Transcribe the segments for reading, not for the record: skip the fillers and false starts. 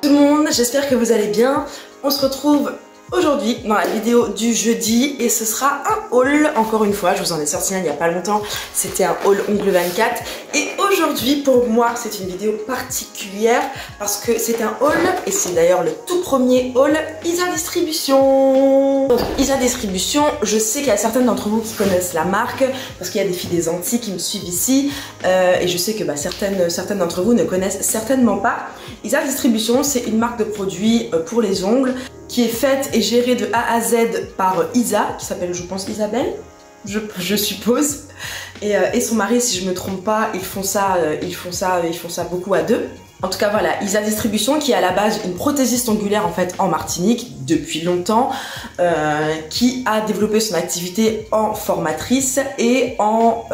Tout le monde, j'espère que vous allez bien. On se retrouve aujourd'hui dans la vidéo du jeudi et ce sera un haul. Encore une fois, je vous en ai sorti un il n'y a pas longtemps. C'était un haul ongle 24 et aujourd'hui pour moi c'est une vidéo particulière parce que c'est un haul et c'est d'ailleurs le tout premier haul Isa Distribution. Donc, Isa Distribution, je sais qu'il y a certaines d'entre vous qui connaissent la marque parce qu'il y a des filles des Antilles qui me suivent ici et je sais que certaines d'entre vous ne connaissent certainement pas. Isa Distribution, c'est une marque de produits pour les ongles qui est faite et gérée de A à Z par Isa, qui s'appelle je pense Isabelle, je suppose, et son mari si je me trompe pas, ils font ça beaucoup à deux. En tout cas voilà, Isa Distribution qui est à la base une prothésiste ongulaire en fait en Martinique depuis longtemps, qui a développé son activité en formatrice et en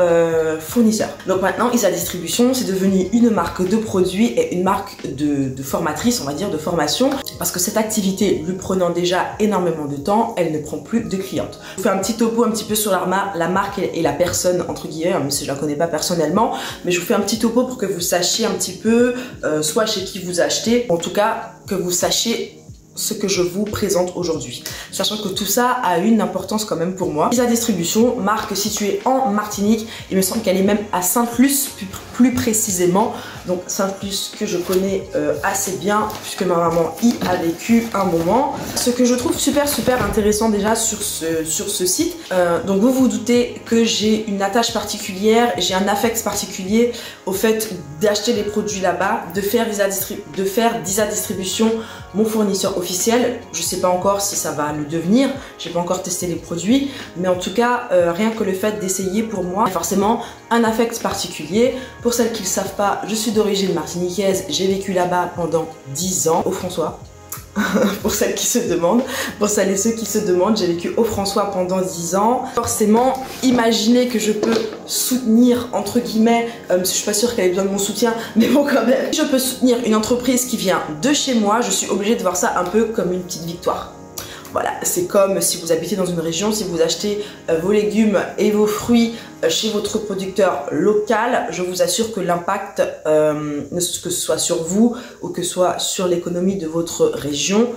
fournisseur. Donc maintenant Isa Distribution c'est devenu une marque de produits et une marque de formatrice, on va dire de formation, parce que cette activité lui prenant déjà énormément de temps, elle ne prend plus de clientes. Je vous fais un petit topo un petit peu sur la marque et la personne entre guillemets, même si je la connais pas personnellement, mais je vous fais un petit topo pour que vous sachiez un petit peu soit chez qui vous achetez, en tout cas que vous sachiez ce que je vous présente aujourd'hui, sachant que tout ça a une importance quand même pour moi. Isa Distribution, marque située en Martinique, il me semble qu'elle est même à Sainte-Luce plus précisément, donc Sainte-Luce que je connais assez bien puisque ma maman y a vécu un moment. Ce que je trouve super intéressant déjà sur ce site, donc vous vous doutez que j'ai une attache particulière, j'ai un affect particulier au fait d'acheter les produits là-bas, de faire d'Isa Distribution mon fournisseur officiel. Je sais pas encore si ça va le devenir, j'ai pas encore testé les produits, mais en tout cas rien que le fait d'essayer pour moi, forcément un affect particulier. Pour celles qui ne le savent pas, je suis d'origine martiniquaise, j'ai vécu là-bas pendant 10 ans au François. Pour celles qui se demandent, pour celles et ceux qui se demandent, j'ai vécu au François pendant 10 ans. Forcément, imaginez que je peux soutenir, entre guillemets, je suis pas sûre qu'elle ait besoin de mon soutien, mais bon quand même, je peux soutenir une entreprise qui vient de chez moi, je suis obligée de voir ça un peu comme une petite victoire. Voilà, c'est comme si vous habitez dans une région, si vous achetez vos légumes et vos fruits chez votre producteur local, je vous assure que l'impact, que ce soit sur vous ou que ce soit sur l'économie de votre région,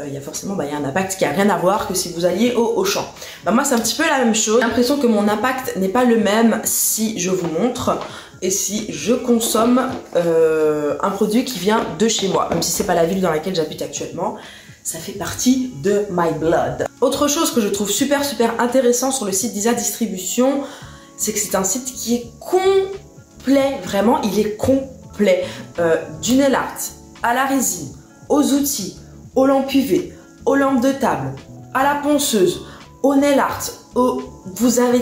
il y a forcément un impact qui n'a rien à voir que si vous alliez au Auchan. Moi c'est un petit peu la même chose, j'ai l'impression que mon impact n'est pas le même si je vous montre et si je consomme un produit qui vient de chez moi, même si c'est pas la ville dans laquelle j'habite actuellement. Ça fait partie de my blood. Autre chose que je trouve super intéressant sur le site d'Isa Distribution, c'est que c'est un site qui est complet, vraiment il est complet. Du nail art, à la résine, aux outils, aux lampes UV, aux lampes de table, à la ponceuse, au nail art, vous avez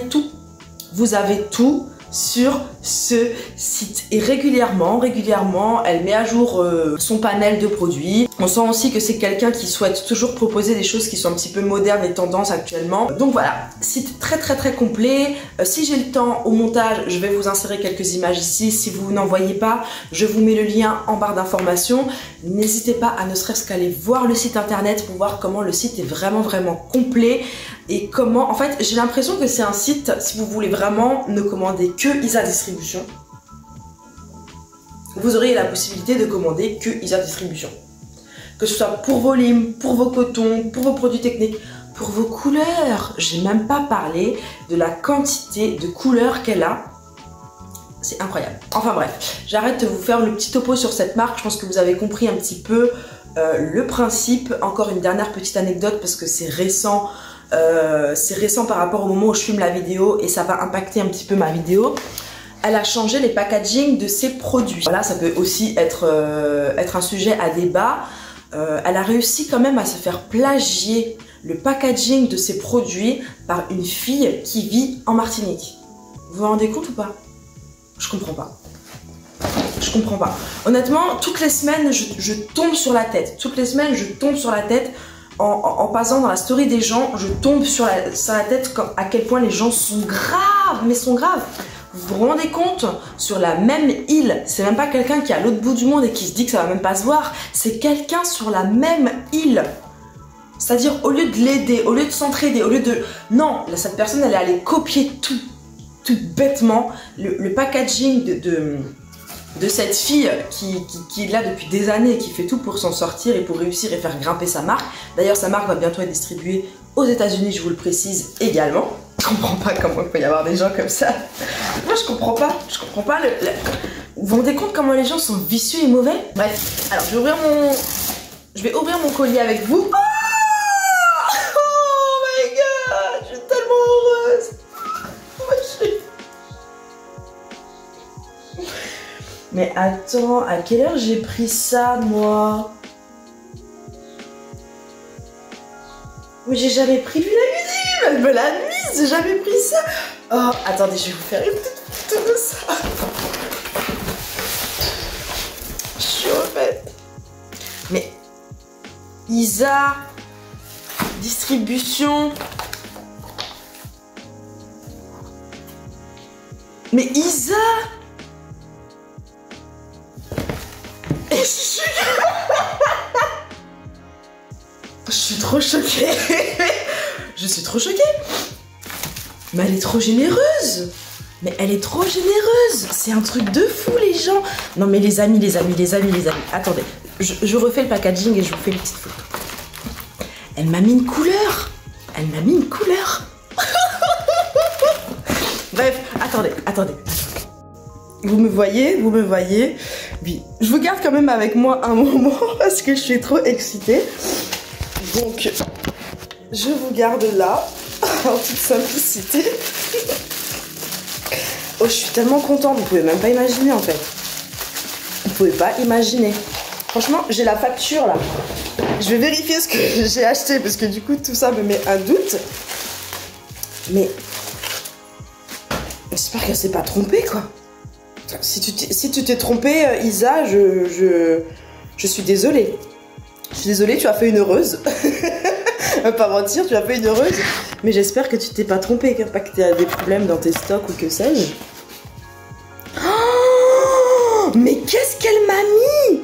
tout sur ce site et régulièrement elle met à jour son panel de produits. On sent aussi que c'est quelqu'un qui souhaite toujours proposer des choses qui sont un petit peu modernes et tendances actuellement. Donc voilà, site très complet. Si j'ai le temps au montage, je vais vous insérer quelques images ici. Si vous n'en voyez pas, je vous mets le lien en barre d'informations. N'hésitez pas à ne serait-ce qu'aller voir le site internet pour voir comment le site est vraiment complet. Et comment, en fait, j'ai l'impression que c'est un site, si vous voulez vraiment ne commander que Isa Distribution, vous aurez la possibilité de commander que Isa Distribution. Que ce soit pour vos limes, pour vos cotons, pour vos produits techniques, pour vos couleurs. J'ai même pas parlé de la quantité de couleurs qu'elle a. C'est incroyable. Enfin bref, j'arrête de vous faire le petit topo sur cette marque. Je pense que vous avez compris un petit peu le principe. Encore une dernière petite anecdote parce que c'est récent. C'est récent par rapport au moment où je filme la vidéo et ça va impacter un petit peu ma vidéo. Elle a changé les packaging de ses produits. Voilà, ça peut aussi être un sujet à débat. Elle a réussi quand même à se faire plagier le packaging de ses produits par une fille qui vit en Martinique. Vous vous rendez compte ou pas? Je comprends pas. Je comprends pas. Honnêtement, toutes les semaines, je tombe sur la tête. Toutes les semaines, je tombe sur la tête. En passant dans la story des gens, je tombe sur la tête à quel point les gens sont graves, mais sont graves. Vous vous rendez compte? Sur la même île, c'est même pas quelqu'un qui est à l'autre bout du monde et qui se dit que ça va même pas se voir, c'est quelqu'un sur la même île. C'est-à-dire au lieu de l'aider, au lieu de s'entraider, au lieu de... Non, là, cette personne elle est allée copier tout bêtement, le packaging de cette fille qui est là depuis des années, qui fait tout pour s'en sortir et pour réussir et faire grimper sa marque. D'ailleurs, sa marque va bientôt être distribuée aux États-Unis, je vous le précise également. Je comprends pas comment il peut y avoir des gens comme ça. Moi, je comprends pas. Vous vous rendez compte comment les gens sont vicieux et mauvais? Bref, alors je vais ouvrir mon colis avec vous. Oh my god, je suis tellement heureuse. Mais attends, à quelle heure j'ai pris ça, moi? Mais j'ai jamais prévu la musique, elle me l'a mise, j'ai jamais pris ça. Oh, attendez, je vais vous faire une petite photo de ça. Je suis refaite. Mais, Isa, distribution. Mais Isa! Et je suis trop choquée. Je suis trop choquée. Mais elle est trop généreuse. Mais elle est trop généreuse. C'est un truc de fou, les gens. Non mais les amis. Attendez, je refais le packaging et je vous fais une petite photo. Elle m'a mis une couleur. Bref, attendez. Vous me voyez? Oui. Je vous garde quand même avec moi un moment parce que je suis trop excitée. Donc, je vous garde là, en toute simplicité. Oh, je suis tellement contente, vous pouvez même pas imaginer en fait. Vous pouvez pas imaginer. Franchement, j'ai la facture là. Je vais vérifier ce que j'ai acheté parce que du coup, tout ça me met un doute. Mais, j'espère qu'elle s'est pas trompée quoi. Si tu t'es trompée, Isa, je suis désolée. Je suis désolée, tu as fait une heureuse. Pas mentir, tu as fait une heureuse. Mais j'espère que tu t'es pas trompée, pas que tu as des problèmes dans tes stocks ou que sais-je. Oh, mais qu'est-ce qu'elle m'a mis?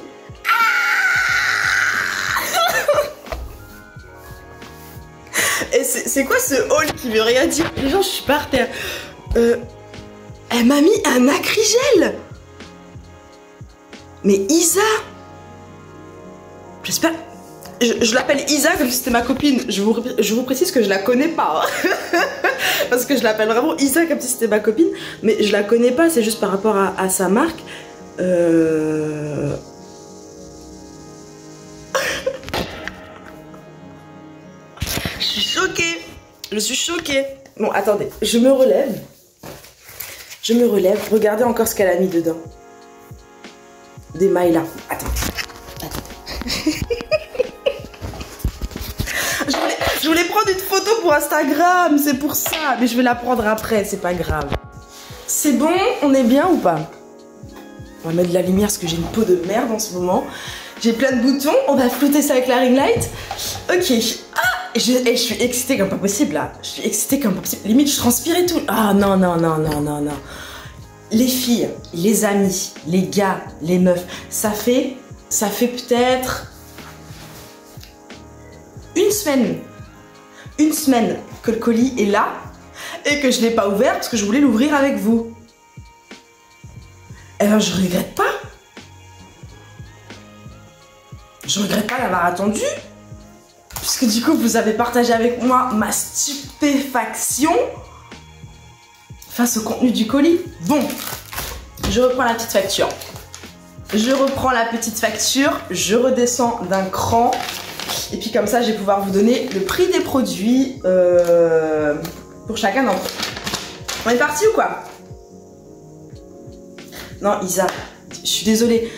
Et c'est quoi ce haul qui veut rien dire? Les gens, je suis par terre. Elle m'a mis un acrigel. Mais Isa, j'espère... Je l'appelle Isa comme si c'était ma copine. Je vous précise que je la connais pas. Hein. Parce que je l'appelle vraiment Isa comme si c'était ma copine. Mais je la connais pas, c'est juste par rapport à sa marque. Je suis choquée. Bon, attendez, je me relève. Regardez encore ce qu'elle a mis dedans. Des mailles là. Attends. Je voulais prendre une photo pour Instagram, c'est pour ça. Mais je vais la prendre après, c'est pas grave. C'est bon, on est bien ou pas? On va mettre de la lumière parce que j'ai une peau de merde en ce moment. J'ai plein de boutons, on va flouter ça avec la ring light. Ok. Ah, je suis excitée comme pas possible là. Je suis excitée comme pas possible. Limite, je transpire et tout. Ah non. Les filles, les amis, les gars, les meufs, ça fait peut-être une semaine que le colis est là et que je l'ai pas ouvert parce que je voulais l'ouvrir avec vous. Eh ben, je regrette pas. Je regrette pas d'avoir attendu. Puisque du coup, vous avez partagé avec moi ma stupéfaction face au contenu du colis. Bon, je reprends la petite facture. Je redescends d'un cran. Et puis comme ça, je vais pouvoir vous donner le prix des produits pour chacun d'entre eux. On est parti ou quoi? Non, Isa, je suis désolée.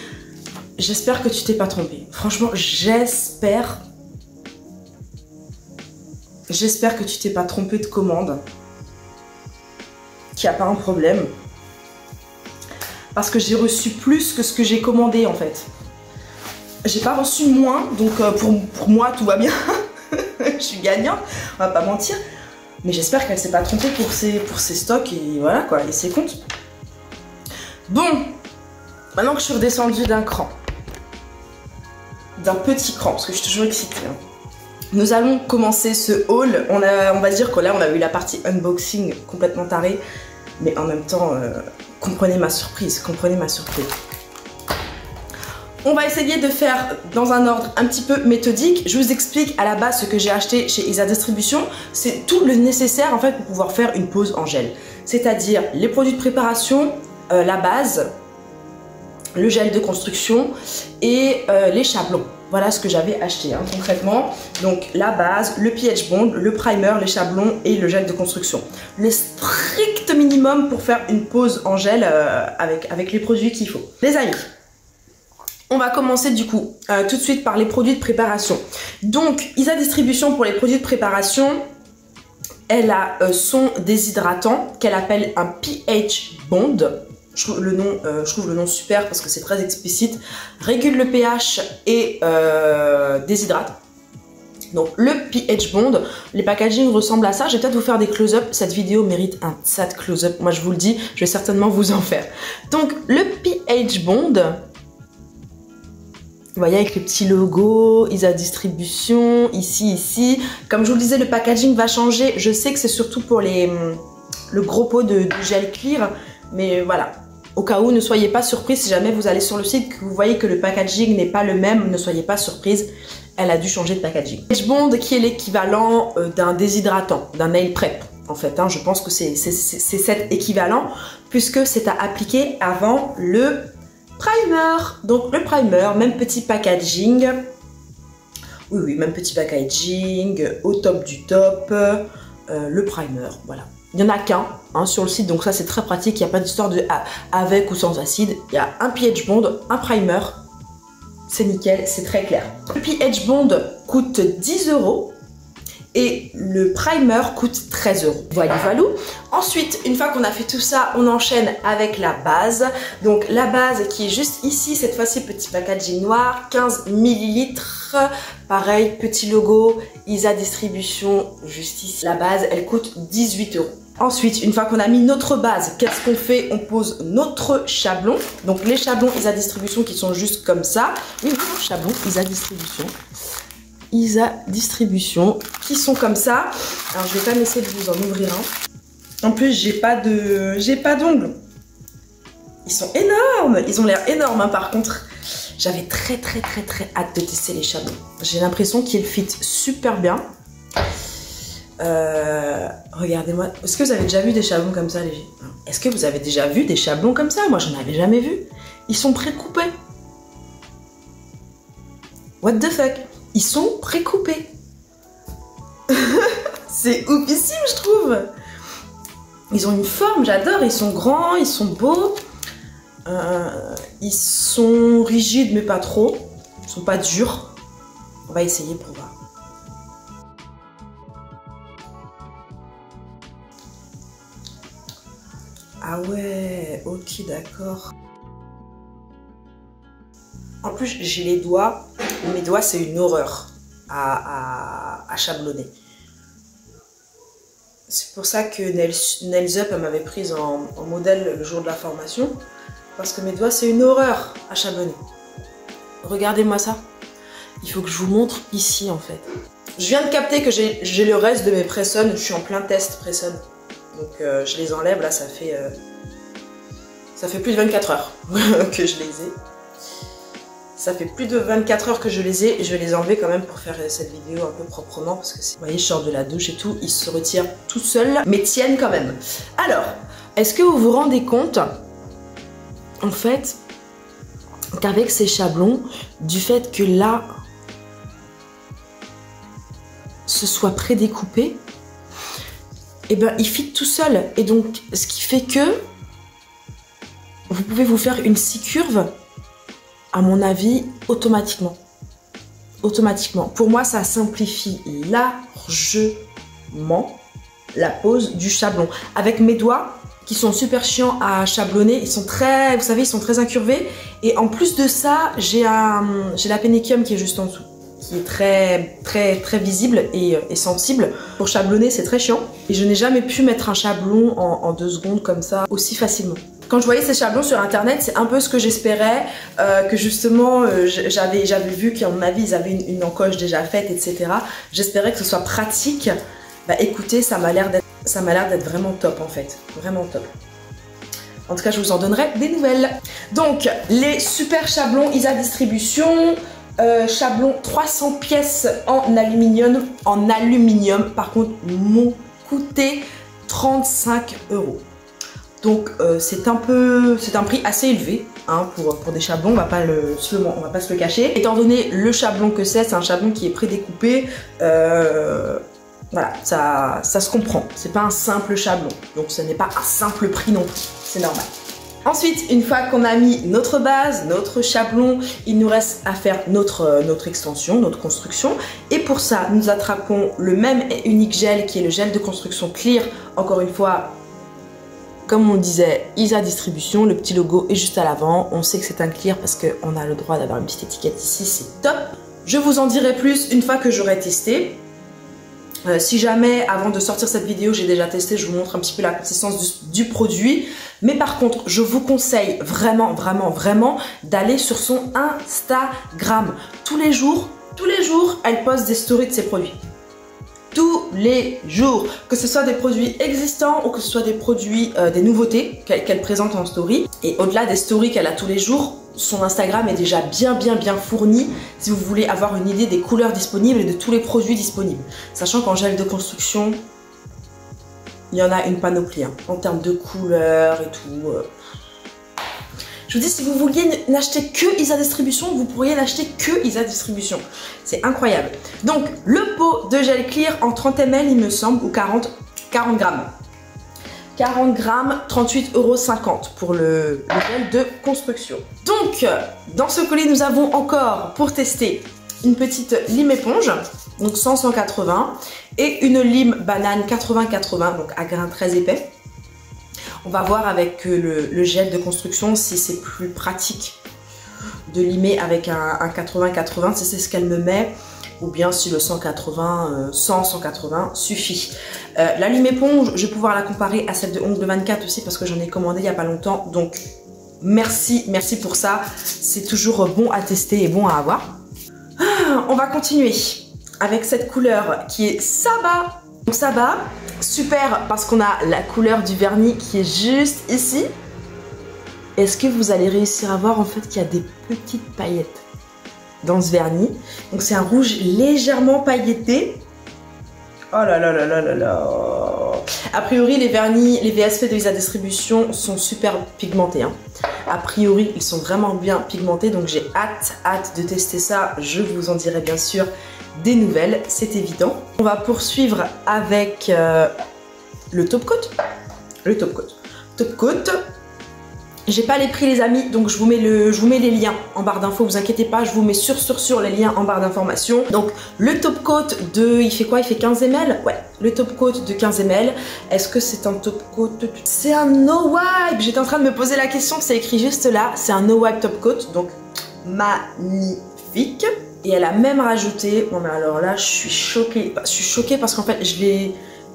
J'espère que tu t'es pas trompée. Franchement, j'espère que tu t'es pas trompée de commande. Qu'il n'y a pas un problème. Parce que j'ai reçu plus que ce que j'ai commandé en fait. J'ai pas reçu moins, donc pour moi tout va bien. Je suis gagnante, on va pas mentir. Mais j'espère qu'elle s'est pas trompée pour ses stocks et voilà quoi, et ses comptes. Bon, maintenant que je suis redescendue d'un cran, d'un petit cran, parce que je suis toujours excitée. Hein. Nous allons commencer ce haul. On va dire que là on a eu la partie unboxing complètement tarée, mais en même temps, comprenez ma surprise, On va essayer de faire dans un ordre un petit peu méthodique. Je vous explique à la base ce que j'ai acheté chez Isa Distribution. C'est tout le nécessaire en fait pour pouvoir faire une pose en gel. C'est-à-dire les produits de préparation, la base, le gel de construction et les chablons. Voilà ce que j'avais acheté concrètement. Donc la base, le pH bond, le primer, les chablons et le gel de construction. Le strict minimum pour faire une pose en gel avec les produits qu'il faut. Les amis, on va commencer du coup tout de suite par les produits de préparation. Donc Isa Distribution pour les produits de préparation, elle a son déshydratant qu'elle appelle un pH bond. Je trouve le nom super parce que c'est très explicite. Régule le pH et déshydrate. Donc le pH bond, les packaging ressemblent à ça. Je vais peut-être vous faire des close-up. Cette vidéo mérite un tas de close-up. Moi je vous le dis, je vais certainement vous en faire. Donc le pH bond, vous voyez avec le petit logo, Isa Distribution, ici. Comme je vous le disais, le packaging va changer. Je sais que c'est surtout pour le gros pot de gel clear. Mais voilà, au cas où, ne soyez pas surpris si jamais vous allez sur le site que vous voyez que le packaging n'est pas le même, ne soyez pas surprise, elle a dû changer de packaging. pH bond qui est l'équivalent d'un déshydratant, d'un nail prep en fait. Je pense que c'est cet équivalent puisque c'est à appliquer avant le primer. Donc le primer, même petit packaging. Oui, même petit packaging, au top du top, le primer, voilà. Il n'y en a qu'un sur le site, donc ça c'est très pratique, il n'y a pas d'histoire de avec ou sans acide. Il y a un pH bond, un primer, c'est nickel, c'est très clair. Le pH bond coûte 10 € et le primer coûte 13 €. Voilà. Ensuite, une fois qu'on a fait tout ça, on enchaîne avec la base. Donc la base qui est juste ici, cette fois-ci petit packaging noir, 15 ml. Pareil, petit logo, Isa Distribution, juste ici. La base, elle coûte 18 €. Ensuite, une fois qu'on a mis notre base, qu'est-ce qu'on fait? On pose notre chablon. Donc les chablons Isa Distribution qui sont juste comme ça. Oui, chablon Isa Distribution. Isa Distribution qui sont comme ça. Alors je vais pas essayer de vous en ouvrir un. En plus j'ai pas d'ongles. Ils sont énormes. Ils ont l'air énormes par contre. J'avais très hâte de tester les chablons. J'ai l'impression qu'ils fit super bien. Regardez-moi. Est-ce que vous avez déjà vu des chablons comme ça, les filles? Est-ce que vous avez déjà vu des chablons comme ça? Moi, j'en avais jamais vu. Ils sont pré-coupés. What the fuck? Ils sont pré-coupés. C'est oufissime, je trouve. Ils ont une forme, j'adore. Ils sont grands, ils sont beaux. Ils sont rigides, mais pas trop. Ils sont pas durs. On va essayer pour voir. Ah ouais, ok, d'accord. En plus, j'ai les doigts. Mes doigts, c'est une horreur à chablonner. C'est pour ça que Nails Up m'avait prise en modèle le jour de la formation. Parce que mes doigts, c'est une horreur à chablonner. Regardez-moi ça. Il faut que je vous montre ici, en fait. Je viens de capter que j'ai le reste de mes press-on. Je suis en plein test press-on. Donc je les enlève, là ça fait plus de 24 heures que je les ai. Ça fait plus de 24 heures que je les ai et je vais les enlever quand même pour faire cette vidéo un peu proprement parce que vous voyez, je sors de la douche et tout, ils se retirent tout seuls mais tiennent quand même. Alors, est-ce que vous vous rendez compte en fait qu'avec ces chablons, du fait que là ce soit prédécoupé, et ben il fit tout seul et donc ce qui fait que vous pouvez vous faire une scie curve à mon avis automatiquement. Pour moi ça simplifie largement la pose du chablon. Avec mes doigts qui sont super chiants à chablonner, ils sont très, vous savez, ils sont très incurvés et en plus de ça j'ai la pénéchium qui est juste en dessous, qui est très visible et sensible. Pour chablonner, c'est très chiant. Et je n'ai jamais pu mettre un chablon en 2 secondes comme ça, aussi facilement. Quand je voyais ces chablons sur internet, c'est un peu ce que j'espérais, que justement, j'avais vu qu'à mon avis, ils avaient une encoche déjà faite, etc. J'espérais que ce soit pratique. Bah écoutez, ça m'a l'air d'être vraiment top en fait. Vraiment top. En tout cas, je vous en donnerai des nouvelles. Donc, les super chablons Isa Distribution. Chablon 300 pièces en aluminium. Par contre, m'ont coûté 35 €. Donc c'est un prix assez élevé hein, pour des chablons, on va pas se le cacher. Étant donné le chablon que c'est un chablon qui est prédécoupé, voilà, ça se comprend. C'est pas un simple chablon, donc ce n'est pas un simple prix non plus, c'est normal. Ensuite, une fois qu'on a mis notre base, notre chablon, il nous reste à faire notre extension, notre construction. Et pour ça, nous attrapons le même et unique gel qui est le gel de construction Clear. Encore une fois, comme on disait, Isa Distribution, le petit logo est juste à l'avant. On sait que c'est un Clear parce qu'on a le droit d'avoir une petite étiquette ici, c'est top. Je vous en dirai plus une fois que j'aurai testé. Si jamais, avant de sortir cette vidéo, j'ai déjà testé, je vous montre un petit peu la consistance du produit. Mais par contre, je vous conseille vraiment d'aller sur son Instagram. Tous les jours, elle poste des stories de ses produits. Tous les jours, que ce soit des produits existants ou que ce soit des produits, des nouveautés qu'elle présente en story. Et au-delà des stories qu'elle a tous les jours, son Instagram est déjà bien fourni si vous voulez avoir une idée des couleurs disponibles et de tous les produits disponibles. Sachant qu'en gel de construction, il y en a une panoplie hein, en termes de couleurs et tout. Je vous dis, si vous vouliez n'acheter que Isa Distribution, vous pourriez n'acheter que Isa Distribution. C'est incroyable. Donc, le pot de gel Clear en 30 ml, il me semble, ou 40 grammes. 40 grammes, 38,50 € pour le gel de construction. Donc, dans ce colis, nous avons encore, pour tester, une petite lime éponge, donc 100-180, et une lime banane 80-80, donc à grains très épais. On va voir avec le gel de construction si c'est plus pratique de limer avec un 80-80, si c'est ce qu'elle me met, ou bien si le 100-180 suffit. La lime éponge, je vais pouvoir la comparer à celle de Ongle 24 aussi parce que j'en ai commandé il n'y a pas longtemps. Donc merci pour ça. C'est toujours bon à tester et bon à avoir. On va continuer avec cette couleur qui est Saba. Donc Saba, super parce qu'on a la couleur du vernis qui est juste ici. Est-ce que vous allez réussir à voir en fait qu'il y a des petites paillettes dans ce vernis? Donc c'est un rouge légèrement pailleté. Oh là là là là là là. A priori les vernis, les VSP de Isa Distribution sont super pigmentés hein. A priori ils sont vraiment bien pigmentés, donc j'ai hâte de tester ça. Je vous en dirai bien sûr des nouvelles, c'est évident. On va poursuivre avec le top coat. Top coat. J'ai pas les prix les amis, donc je vous mets les liens en barre d'infos, vous inquiétez pas, je vous mets sur les liens en barre d'informations. Donc le top coat de, il fait quoi? Il fait 15 ml? Ouais, le top coat de 15 ml. Est-ce que c'est un top coat? C'est un no wipe. J'étais en train de me poser la question, c'est écrit juste là, c'est un no wipe top coat, donc magnifique. Et elle a même rajouté, bon mais alors là je suis choquée parce qu'en fait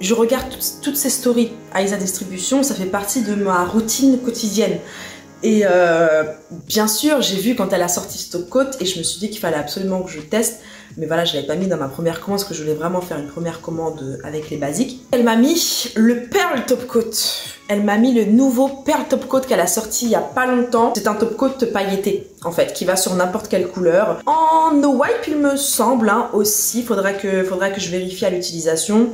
je regarde toutes ces stories à Isa Distribution, ça fait partie de ma routine quotidienne. Et bien sûr, j'ai vu quand elle a sorti ce top coat et je me suis dit qu'il fallait absolument que je teste. Mais voilà, je ne l'avais pas mis dans ma première commande parce que je voulais vraiment faire une première commande avec les basiques. Elle m'a mis le Pearl Top Coat. Elle m'a mis le nouveau Pearl Top Coat qu'elle a sorti il n'y a pas longtemps. C'est un top coat pailleté en fait, qui va sur n'importe quelle couleur. En no wipe, il me semble hein, aussi. Faudra que je vérifie à l'utilisation.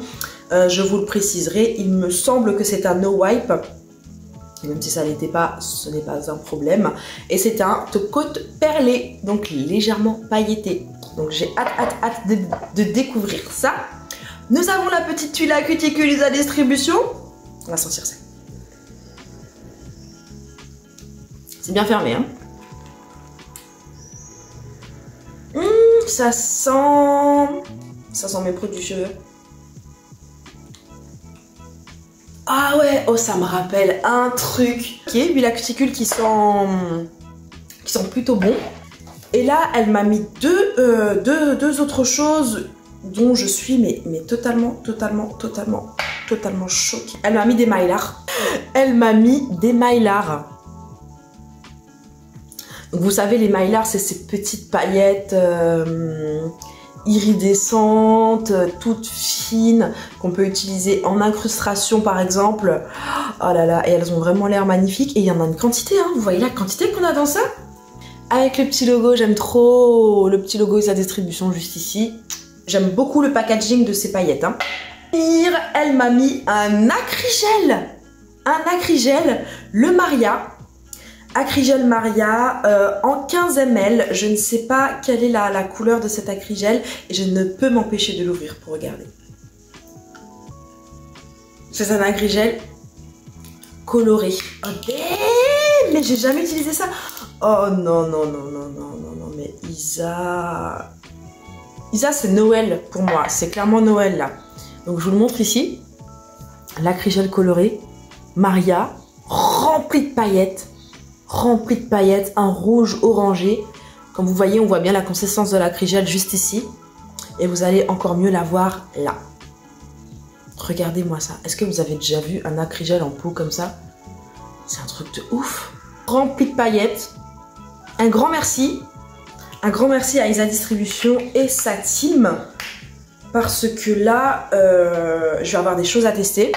Je vous le préciserai, il me semble que c'est un no wipe, même si ça n'était pas, ce n'est pas un problème. Et c'est un top coat perlé, donc légèrement pailleté. Donc j'ai hâte de découvrir ça. Nous avons la petite tuile à cuticule Isa Distribution. On va sentir ça. C'est bien fermé, hein. Ça sent mes produits cheveux. Ah ouais, oh ça me rappelle un truc. Ok, huile à cuticule qui sent plutôt bon. Et là, elle m'a mis deux autres choses dont je suis mais totalement choquée. Elle m'a mis des mylars. Donc vous savez, les mylars, c'est ces petites paillettes iridescentes, toutes fines, qu'on peut utiliser en incrustation par exemple. Oh là là, et elles ont vraiment l'air magnifiques. Et il y en a une quantité, hein. Vous voyez la quantité qu'on a dans ça? Avec le petit logo, j'aime trop le petit logo et sa distribution juste ici. J'aime beaucoup le packaging de ces paillettes. Hein. Elle m'a mis un acrygel. Un acrygel, le Maria. Acrygel Maria en 15 ml. Je ne sais pas quelle est la couleur de cet acrygel et je ne peux m'empêcher de l'ouvrir pour regarder. C'est un acrygel coloré. Oh damn, mais j'ai jamais utilisé ça. Oh non, non, non, non, non, non, non, mais Isa... Isa, c'est Noël pour moi. C'est clairement Noël, là. Donc, je vous le montre ici. L'acrygel coloré. Maria. Rempli de paillettes. Rempli de paillettes. Un rouge orangé. Comme vous voyez, on voit bien la consistance de l'acrygel juste ici. Et vous allez encore mieux la voir là. Regardez-moi ça. Est-ce que vous avez déjà vu un acrygel en pot comme ça? C'est un truc de ouf. Rempli de paillettes. Un grand merci. Un grand merci à Isa Distribution et sa team. Parce que là, je vais avoir des choses à tester.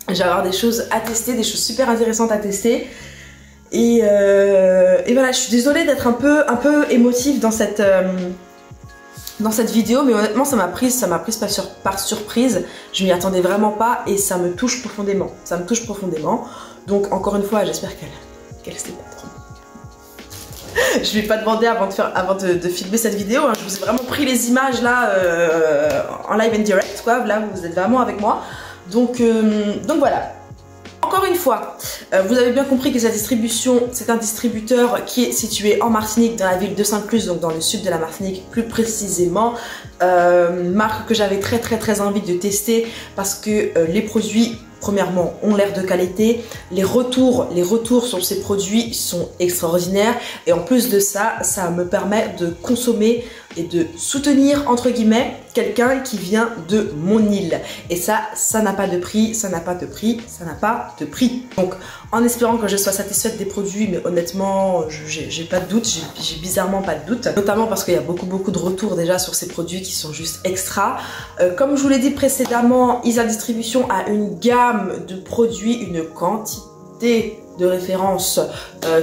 Je vais avoir des choses à tester, des choses super intéressantes à tester. Et voilà, je suis désolée d'être un peu émotive dans cette vidéo. Mais honnêtement, ça m'a prise par surprise. Je m'y attendais vraiment pas et ça me touche profondément. Ça me touche profondément. Donc encore une fois, j'espère qu'elle sait pas trop. Je vais pas demander avant de filmer cette vidéo. Hein. Je vous ai vraiment pris les images là en live and direct, quoi. Là, vous êtes vraiment avec moi. Donc voilà. Encore une fois, vous avez bien compris que sa distribution, c'est un distributeur qui est situé en Martinique, dans la ville de Sainte-Luce, donc dans le sud de la Martinique plus précisément. Marque que j'avais très envie de tester parce que les produits, premièrement, ont l'air de qualité. Les retours sur ces produits sont extraordinaires. Et en plus de ça, ça me permet de consommer et de soutenir, entre guillemets, quelqu'un qui vient de mon île. Et ça n'a pas de prix, ça n'a pas de prix, ça n'a pas de prix. Donc, en espérant que je sois satisfaite des produits, mais honnêtement, j'ai pas de doute, j'ai bizarrement pas de doute. Notamment parce qu'il y a beaucoup de retours déjà sur ces produits qui sont juste extra. Comme je vous l'ai dit précédemment, Isa Distribution a une gamme de produits, une quantité de référence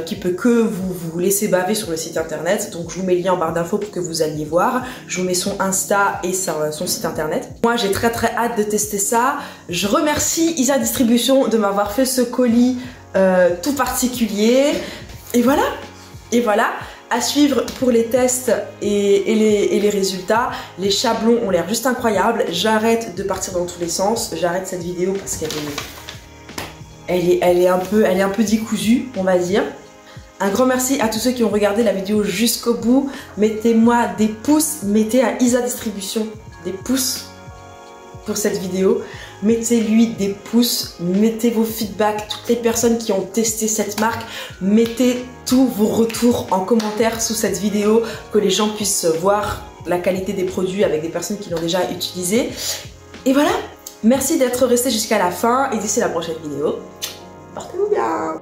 qui peut que vous laisser baver sur le site internet. Donc je vous mets le lien en barre d'infos pour que vous alliez voir. Je vous mets son Insta et son site internet. Moi j'ai très hâte de tester ça. Je remercie Isa Distribution de m'avoir fait ce colis tout particulier. Et voilà. Et voilà. À suivre pour les tests et les résultats. Les chablons ont l'air juste incroyables. J'arrête de partir dans tous les sens. J'arrête cette vidéo parce qu'elle est un peu décousue, on va dire. Un grand merci à tous ceux qui ont regardé la vidéo jusqu'au bout. Mettez-moi des pouces, mettez à Isa Distribution des pouces pour cette vidéo. Mettez-lui des pouces, mettez vos feedbacks, toutes les personnes qui ont testé cette marque, mettez tous vos retours en commentaire sous cette vidéo, que les gens puissent voir la qualité des produits avec des personnes qui l'ont déjà utilisé. Et voilà, merci d'être resté jusqu'à la fin et d'ici la prochaine vidéo, portez-vous bien.